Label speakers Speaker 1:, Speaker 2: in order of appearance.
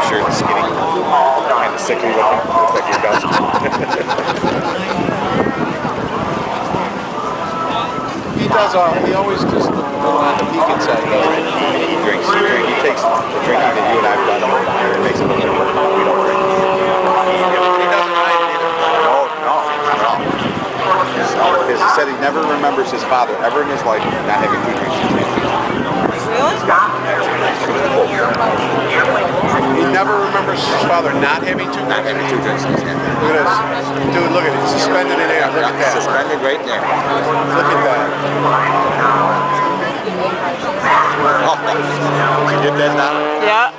Speaker 1: shirt, skinny, kind of sickly looking. Looks like your cousin.
Speaker 2: He does. He always just a little on the peak inside.
Speaker 1: He drinks. He takes the drinking that you and I've done and makes it a little more. We don't drink.
Speaker 2: He doesn't hide it either.
Speaker 1: No, not at all. He said he never remembers his father ever in his life not having 2 drinks.
Speaker 3: Really?
Speaker 2: He never remembers his father not having 2
Speaker 1: Not having 2 drinks in his hand.
Speaker 2: Look at this. Dude, look at it. Suspended in air. Look at that.
Speaker 1: Suspended right there.
Speaker 2: Look at that.
Speaker 1: Oh, did you get that down?
Speaker 3: Yeah.